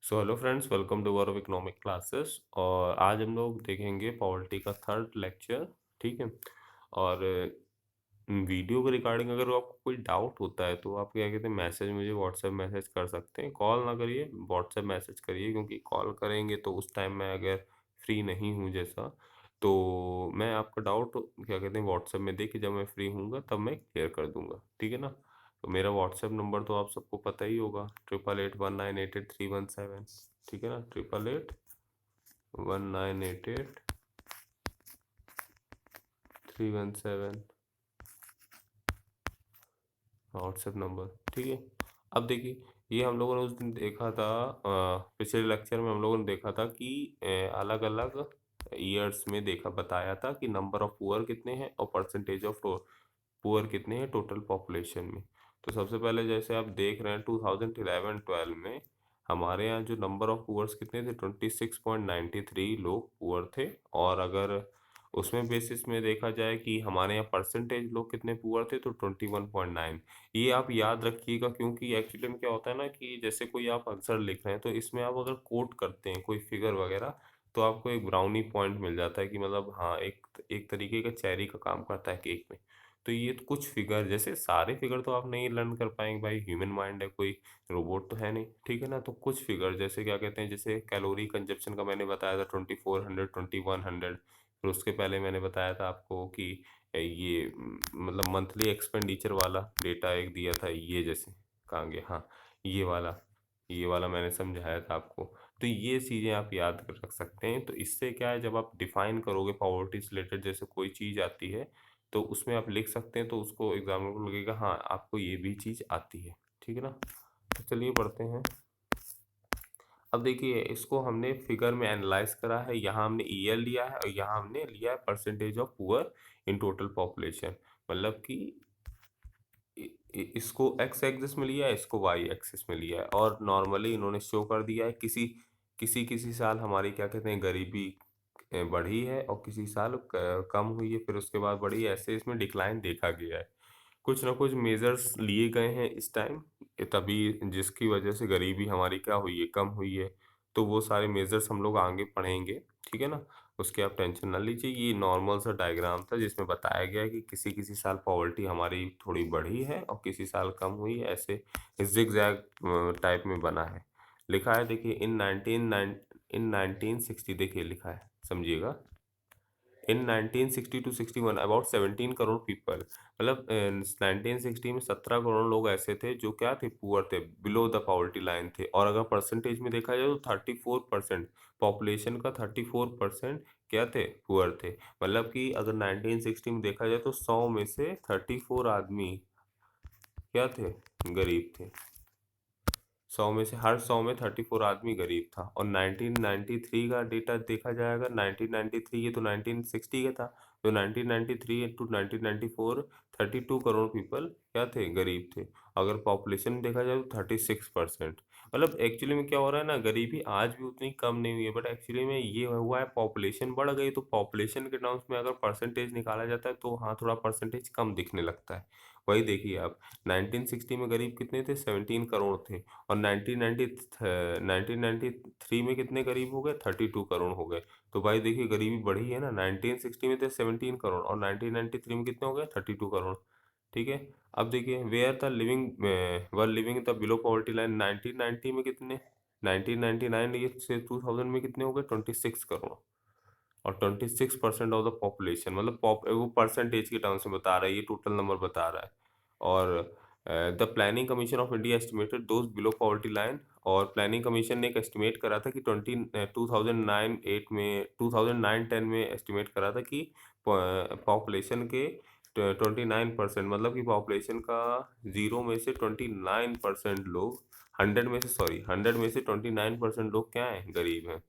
So hello friends, welcome to our economic classes. और आज हम लोग देखेंगे पॉलिटी का थर्ड लेक्चर। ठीक है। और वीडियो के रिगार्डिंग अगर आपको कोई डाउट होता है तो आप क्या कहते हैं, मैसेज मुझे व्हाट्सएप मैसेज कर सकते हैं। कॉल ना करिए, व्हाट्सएप मैसेज करिए, क्योंकि कॉल करेंगे तो उस टाइम मैं अगर फ्री नहीं हूँ जैसा, तो मैं आपका डाउट क्या कहते हैं व्हाट्सएप में देख के जब मैं फ्री हूँगा तब मैं क्लियर कर दूंगा। ठीक है ना। तो मेरा व्हाट्सएप नंबर तो आप सबको पता ही होगा, 8881988317। ठीक है ना, 8881988317 व्हाट्सएप नंबर। ठीक है। अब देखिए, ये हम लोगों ने उस दिन देखा था, पिछले लेक्चर में हम लोगों ने देखा था कि अलग अलग ईयर्स में देखा बताया था कि नंबर ऑफ पुअर कितने हैं और परसेंटेज ऑफ पुअर कितने हैं टोटल पॉपुलेशन में। तो सबसे पहले जैसे आप देख रहे हैं 2011-12 में हमारे यहाँ जो नंबर ऑफ पुअर्स कितने थे, 26.93 लोग पुअर थे। और अगर उसमें बेसिस में देखा जाए कि हमारे यहाँ परसेंटेज लोग कितने पुअर थे, तो 21.9। ये आप याद रखिएगा, क्योंकि एक्चुअली में क्या होता है ना कि जैसे कोई आप आंसर लिख रहे हैं तो इसमें आप अगर कोट करते हैं कोई फिगर वगैरह, तो आपको एक ब्राउनी पॉइंट मिल जाता है कि मतलब हाँ, एक एक तरीके का चेरी का काम करता है केक में। तो ये तो कुछ फिगर, जैसे सारे फिगर तो आप नहीं लर्न कर पाएंगे भाई, ह्यूमन माइंड है, कोई रोबोट तो है नहीं। ठीक है ना। तो कुछ फिगर जैसे क्या कहते हैं, जैसे कैलोरी कंजप्शन का मैंने बताया था 2400 2100। फिर उसके पहले मैंने बताया था आपको कि ये मतलब मंथली एक्सपेंडिचर वाला डेटा एक दिया था, ये जैसे कहाँ गया, हाँ, ये वाला मैंने समझाया था आपको। तो ये चीज़ें आप याद कर रख सकते हैं। तो इससे क्या है, जब आप डिफाइन करोगे पॉवर्टी से रिलेटेड जैसे कोई चीज़ आती है, तो उसमें आप लिख सकते हैं, तो उसको एग्जामिनर को लगेगा हाँ आपको ये भी चीज़ आती है। ठीक है ना। तो चलिए पढ़ते हैं। अब देखिए, इसको हमने फिगर में एनालाइज करा है, यहाँ हमने ईयर लिया है और यहाँ हमने लिया है percentage of poor in total population. मतलब कि इसको एक्स एक्सिस में लिया है, इसको वाई एक्सिस में लिया है, और नॉर्मली इन्होंने शो कर दिया है किसी किसी किसी साल हमारी क्या कहते हैं गरीबी बढ़ी है और किसी साल कम हुई है, फिर उसके बाद बढ़ी है, ऐसे इसमें डिक्लाइन देखा गया है। कुछ ना कुछ मेजर्स लिए गए हैं इस टाइम, तभी जिसकी वजह से गरीबी हमारी क्या हुई है, कम हुई है। तो वो सारे मेजर्स हम लोग आगे पढ़ेंगे। ठीक है ना। उसकी आप टेंशन ना लीजिए। ये नॉर्मल सा डायग्राम था जिसमें बताया गया है कि किसी किसी साल पॉवर्टी हमारी थोड़ी बढ़ी है और किसी साल कम हुई है, ऐसे जिगजैग टाइप में बना है। लिखा है देखिए, इन 1960, देखिए लिखा है, समझिएगा। इन 1960 टू 61 अबाउट 17 करोड़ पीपल, मतलब 1960 में 17 करोड़ लोग ऐसे थे जो क्या थे, पुअर थे, बिलो द पॉवर्टी लाइन थे। और अगर परसेंटेज में देखा जाए तो 34%, पॉपुलेशन का 34% क्या थे, पुअर थे। मतलब कि अगर 1960 में देखा जाए तो 100 में से 34 आदमी क्या थे, गरीब थे। 100 में से, हर 100 में 34 आदमी गरीब था। और 1993 का डेटा देखा जाएगा, 1993, ये तो 1960 का था, तो 1993 टू 1994 32 करोड़ पीपल क्या थे, गरीब थे। अगर पॉपुलेशन देखा जाए तो 36%। मतलब एक्चुअली में क्या हो रहा है ना, गरीबी आज भी उतनी कम नहीं हुई है, बट एक्चुअली में ये हुआ है पॉपुलेशन बढ़ गई, तो पॉपुलेशन के टर्म्स में अगर परसेंटेज निकाला जाता है तो हाँ, थोड़ा परसेंटेज कम दिखने लगता है। वही देखिए आप, 1960 में गरीब कितने थे, 17 करोड़ थे। और 1993 में कितने करीब हो गए, 32 करोड़ हो गए। तो भाई देखिए, गरीबी बढ़ी है ना, 1960 में थे 17 करोड़ और 1993 में कितने हो गए, 32 करोड़। ठीक है। अब देखिए, where the living were living the below poverty line, 1990 में कितने, 1999 ये से 2000 में कितने हो गए, 26 करोड़। और 26% ऑफ द पॉपुलेशन, मतलब वो परसेंटेज के टर्म्स में बता रहा है, ये टोटल नंबर बता रहा है। और the planning commission of India estimated those below poverty line, और प्लानिंग कमीशन ने एक एस्टिमेट करा था कि 2009-10 में एस्टिमेट करा था कि पॉपुलेशन के 29%, मतलब कि पॉपुलेशन का 0 में से 29% लोग, 100 में से, सॉरी, 100 में से 29% लोग क्या हैं, गरीब हैं।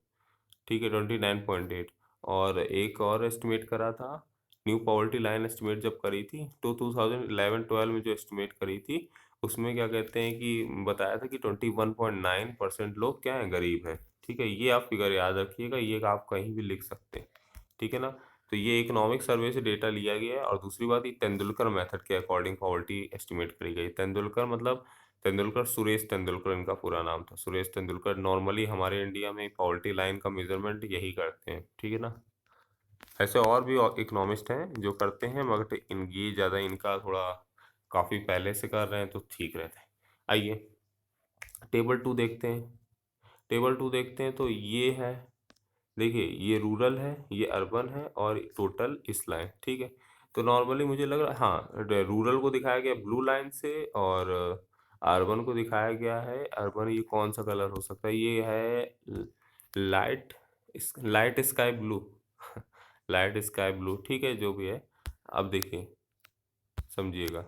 ठीक है, 29.8। और एक और एस्टिमेट करा था, न्यू पॉवर्टी लाइन एस्टिमेट जब करी थी तो 2011-12 में जो एस्टिमेट करी थी, उसमें क्या कहते हैं कि बताया था कि 21.9% लोग क्या हैं, गरीब हैं। ठीक है, ये आप फिगर याद रखिएगा, ये आप कहीं भी लिख सकते हैं। ठीक है ना। तो ये इकोनॉमिक सर्वे से डेटा लिया गया है। और दूसरी बात, ये तेंदुलकर मेथड के अकॉर्डिंग पॉवर्टी एस्टिमेट करी गई। तेंदुलकर मतलब तेंदुलकर, सुरेश तेंदुलकर इनका पूरा नाम था, सुरेश तेंदुलकर। नॉर्मली हमारे इंडिया में पॉवर्टी लाइन का मेजरमेंट यही करते हैं, ठीक है ना। ऐसे और भी इकोनॉमिस्ट हैं जो करते हैं, मगर ये ज़्यादा इनका थोड़ा काफ़ी पहले से कर रहे हैं तो ठीक रहता है। आइए टेबल टू देखते हैं। टेबल टू देखते हैं तो ये है, देखिए ये रूरल है, ये अर्बन है और टोटल इस लाइन, ठीक है। तो नॉर्मली मुझे लग रहा है हाँ, रूरल को दिखाया गया ब्लू लाइन से और अर्बन को दिखाया गया है, अर्बन ये कौन सा कलर हो सकता है, ये है light light sky blue light sky blue, ठीक है जो भी है। अब देखिए समझिएगा,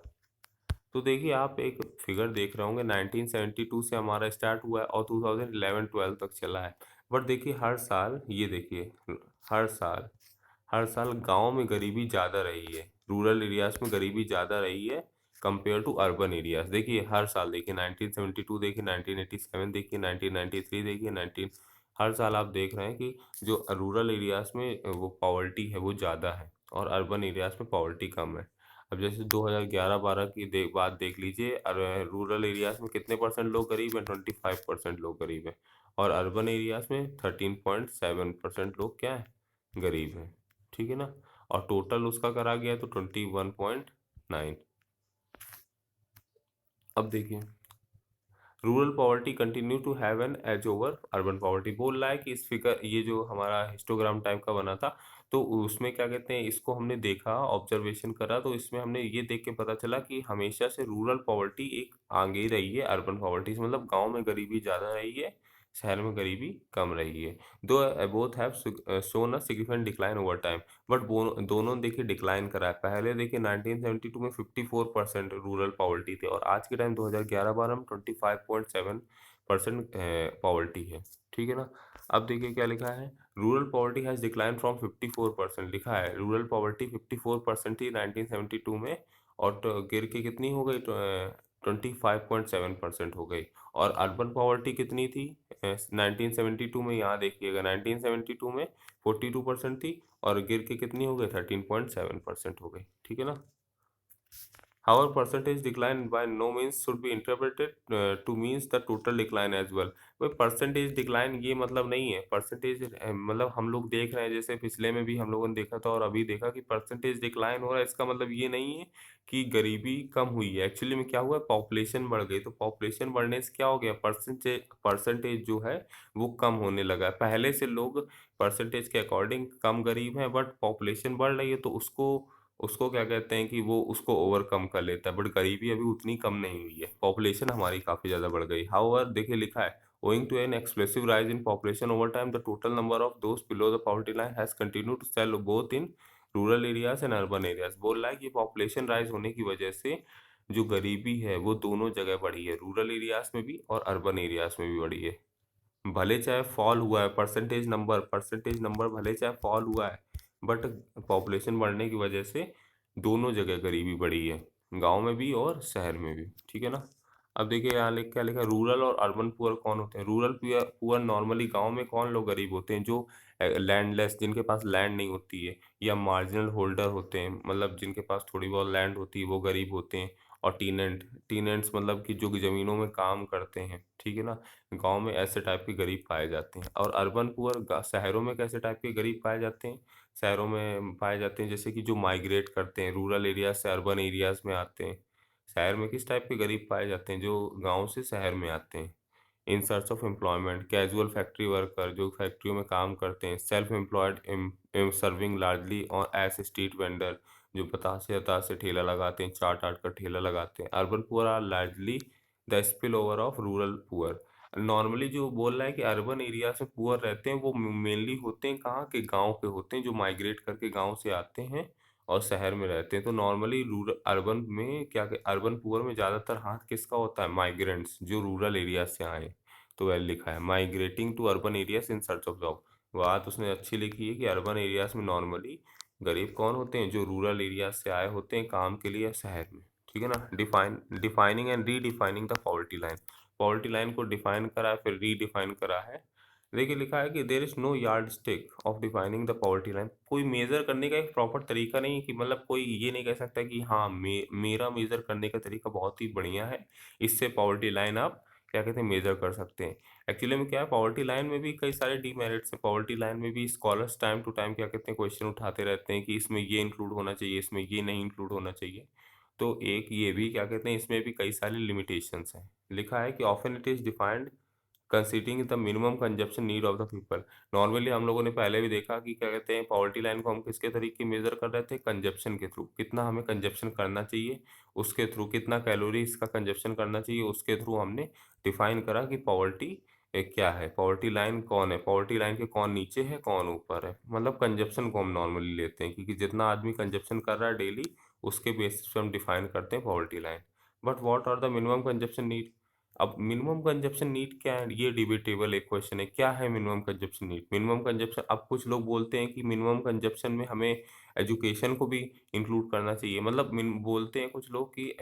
तो देखिए आप एक फिगर देख रहे होंगे 1972 से हमारा स्टार्ट हुआ है और 2011-12 तक चला है। बट देखिए हर साल ये देखिए, हर साल हर साल गांव में गरीबी ज़्यादा रही है, रूरल एरियाज में गरीबी ज़्यादा रही है कंपेयर टू अर्बन एरियाज। देखिए हर साल देखिए 1972 देखिए, 1987 देखिए, 1993 देखिए, 19 हर साल आप देख रहे हैं कि जो रूरल एरियाज में वो पॉवर्टी है वो ज़्यादा है और अर्बन एरियाज में पॉवर्टी कम है। अब जैसे 2011-12 की बात देख लीजिए, रूरल एरियाज में कितने परसेंट लोग गरीब हैं, 25% लोग गरीब हैं और अर्बन एरियाज में 13.7% लोग क्या है, गरीब हैं, ठीक है ना। और टोटल उसका करा गया है तो 21.9। अब देखिए rural poverty continue to have an edge over urban poverty, बोल रहा है कि इस फिगर ये जो हमारा हिस्टोग्राम टाइप का बना था तो उसमें क्या कहते हैं, इसको हमने देखा ऑब्जर्वेशन करा तो इसमें हमने ये देख के पता चला कि हमेशा से रूरल पॉवर्टी एक आगे ही रही है अर्बन पॉवर्टी से, मतलब गांव में गरीबी ज़्यादा रही है, शहर में गरीबी कम रही है। दो both have shown a significant decline over time, but दोनों देखिए डिक्लाइन करा है। पहले देखिए 1972 में 54% रूरल पॉवर्टी थे और आज के टाइम 2011-12 में 25.7% पॉवर्टी है, ठीक है ना। अब देखिए क्या लिखा है, rural poverty has decline from 54%, लिखा है रूरल पॉवर्टी 54% थी 1972 में और गिर के कितनी हो गई, 25.7% हो गई। और अर्बन पॉवर्टी कितनी थी 1972 में, यहाँ देखिएगा 1972 में 42% थी और गिर के कितनी हो गई, 13.7% हो गई, ठीक है ना। However, percentage decline by no means should be interpreted to means the total decline as well। भाई परसेंटेज डिक्लाइन ये मतलब नहीं है, परसेंटेज मतलब हम लोग देख रहे हैं जैसे पिछले में भी हम लोगों ने देखा था और अभी देखा कि परसेंटेज डिक्लाइन हो रहा है, इसका मतलब ये नहीं है कि गरीबी कम हुई है। एक्चुअली में क्या हुआ है, पॉपुलेशन बढ़ गई, तो पॉपुलेशन बढ़ने से क्या हो गया, परसेंटेज परसेंटेज जो है वो कम होने लगा है। पहले से लोग परसेंटेज के अकॉर्डिंग कम गरीब हैं बट पॉपुलेशन बढ़ रही है तो उसको उसको क्या कहते हैं कि वो उसको ओवरकम कर लेता है, बट गरीबी अभी उतनी कम नहीं हुई है, पॉपुलेशन हमारी काफ़ी ज़्यादा बढ़ गई। हाउएवर देखिए लिखा है, owing to an explosive rise in population over time, the total number of those below the poverty line has continued to fall both in rural areas and urban areas। बोल रहा है कि पॉपुलेशन राइज होने की वजह से जो गरीबी है वो दोनों जगह बढ़ी है, रूरल एरियाज में भी और अर्बन एरियाज में भी बढ़ी है। भले चाहे फॉल हुआ है परसेंटेज नंबर भले चाहे फॉल हुआ है बट पॉपुलेशन बढ़ने की वजह से दोनों जगह गरीबी बढ़ी है, गांव में भी और शहर में भी, ठीक है ना। अब देखिए यहाँ क्या लिखा है, रूरल और अर्बन पुअर कौन होते हैं, रूरल पुअर नॉर्मली गांव में कौन लोग गरीब होते हैं, जो लैंडलेस, जिनके पास लैंड नहीं होती है या मार्जिनल होल्डर होते हैं, मतलब जिनके पास थोड़ी बहुत लैंड होती है वो गरीब होते हैं। और टीनेंट्स मतलब कि जो ज़मीनों में काम करते हैं, ठीक है ना, गांव में ऐसे टाइप के गरीब पाए जाते हैं। और अर्बन पुअर शहरों में कैसे टाइप के गरीब पाए जाते हैं, शहरों में पाए जाते हैं जैसे कि जो माइग्रेट करते हैं रूरल एरियाज से अर्बन एरियाज में आते हैं। शहर में किस टाइप के गरीब पाए जाते हैं, जो गांव से शहर में आते हैं। इन search of employment, casual factory worker जो फैक्ट्रियों में काम करते हैं, सेल्फ एम्प्लॉयड सर्विंग लार्जली और एज स्ट्रीट वेंडर जो बतासे बतासे ठेला लगाते हैं, चाट आट का ठेला लगाते हैं। Urban poor are largely the spill over of rural poor. Normally जो बोल रहा है कि अर्बन एरिया से पुअर रहते हैं वो मेनली होते हैं कहाँ के, गांव के होते हैं, जो माइग्रेट करके गांव से आते हैं और शहर में रहते हैं। तो नॉर्मली रूरल अर्बन में क्या, अर्बन पुअर में ज़्यादातर हाथ किसका होता है, माइग्रेंट्स जो रूरल एरिया से आए। तो वह लिखा है migrating to urban areas in search of job. बात उसने अच्छी लिखी है कि अर्बन एरियाज में नॉर्मली गरीब कौन होते हैं, जो रूरल एरियाज से आए होते हैं काम के लिए शहर में, ठीक है ना। Defining and redefining the poverty line, poverty line को डिफाइन करा है फिर रीडिफाइन करा है देखिए लिखा है कि there is no yard stick of defining the poverty line. कोई मेजर करने का एक प्रॉपर तरीका नहीं है कि मतलब कोई ये नहीं कह सकता कि हाँ मेरा मेजर करने का तरीका बहुत ही बढ़िया है, इससे पॉवर्टी लाइन आप क्या कहते हैं मेजर कर सकते हैं। एक्चुअली में क्या है, पॉवर्टी लाइन में भी कई सारे डीमेरिट्स हैं। पॉवर्टी लाइन में भी स्कॉलर्स टाइम टू टाइम क्या कहते हैं क्वेश्चन उठाते रहते हैं कि इसमें ये इंक्लूड होना चाहिए, इसमें ये नहीं इंक्लूड होना चाहिए। तो एक ये भी क्या कहते हैं, इसमें भी कई सारी लिमिटेशंस हैं। लिखा है कि often it is defined considering the minimum consumption need of the people. Normally हम लोगों ने पहले भी देखा कि क्या कहते हैं पॉवर्टी लाइन को हम किसके तरीके मेजर कर रहे थे, कंजप्शन के थ्रू, कितना हमें कंजप्शन करना चाहिए उसके थ्रू, कितना कैलोरी इसका कंजप्शन करना चाहिए उसके थ्रू हमने डिफाइन करा कि पॉवर्टी क्या है, पॉवर्टी लाइन कौन है, पॉवर्टी लाइन के कौन नीचे है कौन ऊपर है। मतलब कंजप्शन को हम नॉर्मली लेते हैं क्योंकि जितना आदमी कंजप्शन कर रहा है डेली उसके बेसिस पे हम डिफाइन करते हैं poverty line. But what are the minimum consumption need. अब मिनिमम कंजप्शन नीड क्या है, ये डिबेटेबल एक क्वेश्चन है। क्या है minimum consumption need? Minimum consumption, अब कुछ लोग बोलते हैं कि मिनिमम कंजप्शन में हमें एजुकेशन को भी इंक्लूड करना चाहिए। मतलब बोलते हैं कुछ लोग कि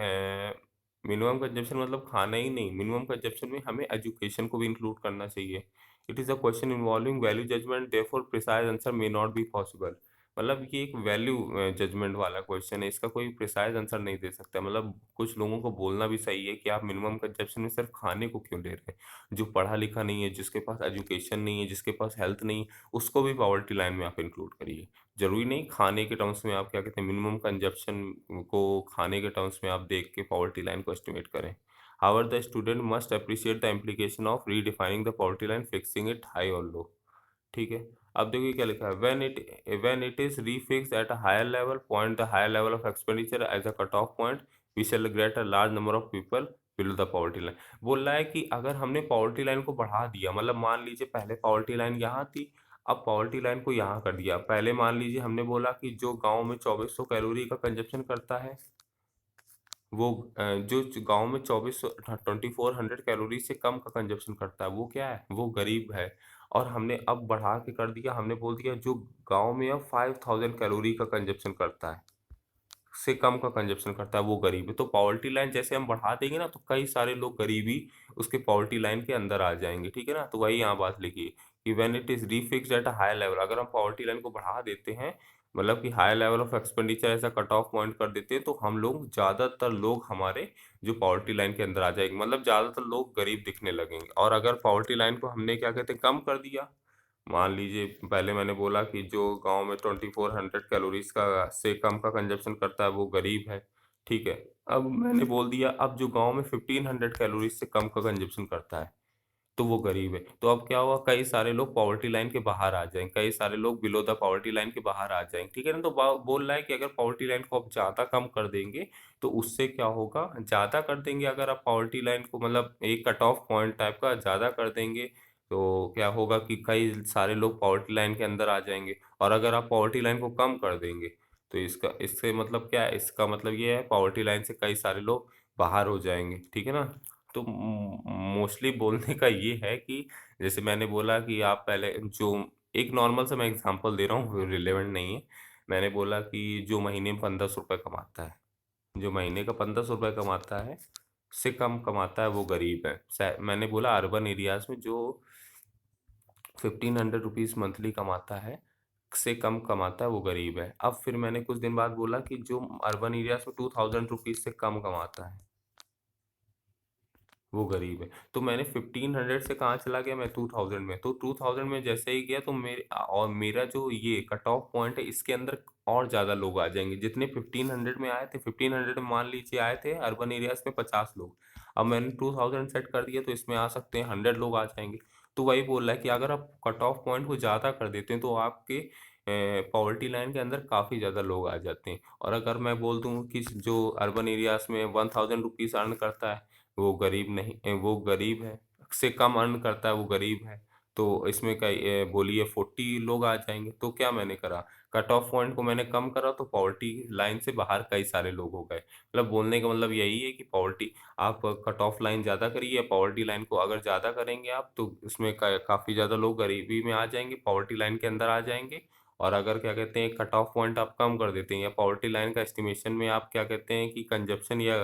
मिनिमम कंजप्शन मतलब खाना ही नहीं, मिनिमम कंजप्शन में हमें एजुकेशन को भी इंक्लूड करना चाहिए। It is a question involving value judgement, therefore precise answer may not be possible. मतलब ये एक वैल्यू जजमेंट वाला क्वेश्चन है, इसका कोई प्रिसाइज आंसर नहीं दे सकता। मतलब कुछ लोगों को बोलना भी सही है कि आप मिनिमम कंजप्शन में सिर्फ खाने को क्यों ले रहे हैं। जो पढ़ा लिखा नहीं है, जिसके पास एजुकेशन नहीं है, जिसके पास हेल्थ नहीं है, उसको भी पॉवर्टी लाइन में आप इंक्लूड करिए। जरूरी नहीं खाने के टर्म्स में आप क्या कहते हैं मिनिमम कंजप्शन को खाने के टर्म्स में आप देख के पॉवर्टी लाइन को एस्टिमेट करें। However, the student must appreciate the implication of redefining the poverty line, fixing it high or low। ठीक है। अब देखिए क्या लिखा है, when it is refixed at a higher level point, the higher level of expenditure as a cutoff point, we shall get a large number of people below the poverty line। बोल रहा है कि अगर हमने पॉवर्टी लाइन को बढ़ा दिया, मतलब मान लीजिए पहले पॉवर्टी लाइन यहाँ थी, अब पॉवर्टी लाइन को यहाँ कर दिया। पहले मान लीजिए हमने बोला कि जो गांव में 2400 कैलोरी का कंजप्शन करता है, वो जो गांव में 2400 कैलोरी से कम का कंजप्शन करता है वो क्या है, वो गरीब है। और हमने अब बढ़ा के कर दिया, हमने बोल दिया जो गांव में अब 5000 कैलोरी का कंजप्शन करता है से कम का कंजप्शन करता है वो गरीब है। तो पॉवर्टी लाइन जैसे हम बढ़ा देंगे ना तो कई सारे लोग गरीबी उसके पॉवर्टी लाइन के अंदर आ जाएंगे। ठीक है ना, तो वही यहाँ बात लिखी है कि when it is refixed at a high level, अगर हम पॉवर्टी लाइन को बढ़ा देते हैं, मतलब कि हाई लेवल ऑफ एक्सपेंडिचर ऐसा कट ऑफ पॉइंट कर देते हैं, तो हम लोग ज़्यादातर लोग हमारे जो पॉवर्टी लाइन के अंदर आ जाएंगे, मतलब ज़्यादातर लोग गरीब दिखने लगेंगे। और अगर पॉवर्टी लाइन को हमने क्या कहते हैं कम कर दिया, मान लीजिए पहले मैंने बोला कि जो गांव में 2400 कैलोरीज का से कम का कंजप्शन करता है वो गरीब है। ठीक है। अब मैंने बोल दिया अब जो गांव में 1500 कैलोरीज से कम का कंजप्शन करता है तो वो गरीब है। तो अब क्या हुआ, कई सारे लोग पॉवर्टी लाइन के बाहर आ जाएंगे, कई सारे लोग बिलो द पॉवर्टी लाइन के बाहर आ जाएंगे। ठीक है ना, तो बोल रहा है कि अगर पॉवर्टी लाइन को आप ज़्यादा कम कर देंगे तो उससे क्या होगा, ज़्यादा कर देंगे अगर आप पॉवर्टी लाइन को, मतलब एक कट ऑफ पॉइंट टाइप का ज़्यादा कर देंगे तो क्या होगा कि कई सारे लोग पॉवर्टी लाइन के अंदर आ जाएंगे। और अगर आप पॉवर्टी लाइन को कम कर देंगे तो इसका इससे मतलब क्या है, इसका मतलब ये है पॉवर्टी लाइन से कई सारे लोग बाहर हो जाएंगे। ठीक है ना। तो मोस्टली बोलने का ये है कि जैसे मैंने बोला कि आप पहले जो एक नॉर्मल सा मैं एग्जांपल दे रहा हूँ, रिलेवेंट नहीं है। मैंने बोला कि जो महीने में 1500 रुपये कमाता है, जो महीने का 1500 रुपये कमाता है से कम कमाता है वो गरीब है। मैंने बोला अर्बन एरियाज में जो 1500 रुपीज़ मंथली कमाता है से कम कमाता है वो गरीब है। अब फिर मैंने कुछ दिन बाद बोला कि जो अर्बन एरियाज में 2000 रुपीज़ से कम कमाता है वो गरीब है। तो मैंने 1500 से कहाँ चला गया मैं, 2000 में। तो 2000 में जैसे ही गया तो मेरा जो ये कट ऑफ पॉइंट है इसके अंदर और ज़्यादा लोग आ जाएंगे। जितने 1500 में आए थे, 1500 में मान लीजिए आए थे अर्बन एरियाज में 50 लोग, अब मैंने 2000 सेट कर दिया तो इसमें आ सकते हैं 100 लोग आ जाएंगे। तो वही बोल रहा है कि अगर आप कट ऑफ पॉइंट को ज़्यादा कर देते हैं तो आपके पॉवर्टी लाइन के अंदर काफ़ी ज़्यादा लोग आ जाते हैं। और अगर मैं बोल दूँ कि जो अर्बन एरियाज में 1000 रुपीज़ अर्न करता है वो गरीब नहीं वो गरीब है, से कम अर्न करता है वो गरीब है, तो इसमें कई बोलिए 40 लोग आ जाएंगे। तो क्या मैंने करा, कट ऑफ पॉइंट को मैंने कम करा तो पॉवर्टी लाइन से बाहर कई सारे लोग हो गए। मतलब बोलने का मतलब यही है कि पॉवर्टी, आप कट ऑफ लाइन ज़्यादा करिए, पॉवर्टी लाइन को अगर ज़्यादा करेंगे आप तो इसमें काफ़ी ज़्यादा लोग गरीबी में आ जाएंगे, पॉवर्टी लाइन के अंदर आ जाएंगे। और अगर क्या कहते हैं कट ऑफ पॉइंट आप कम कर देते हैं या पॉवर्टी लाइन का एस्टिमेशन में आप क्या कहते हैं कि कंजप्शन या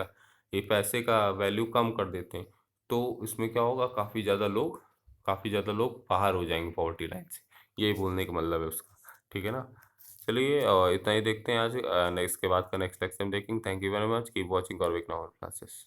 ये पैसे का वैल्यू कम कर देते हैं तो इसमें क्या होगा, काफ़ी ज़्यादा लोग काफ़ी ज़्यादा लोग बाहर हो जाएंगे पॉवर्टी लाइन से, यही बोलने का मतलब है उसका। ठीक है ना? चलिए इतना ही देखते हैं आज, इसके बाद का नेक्स्ट लेक्चर में देखेंगे। Thank you very much, keep watching और क्लासेस।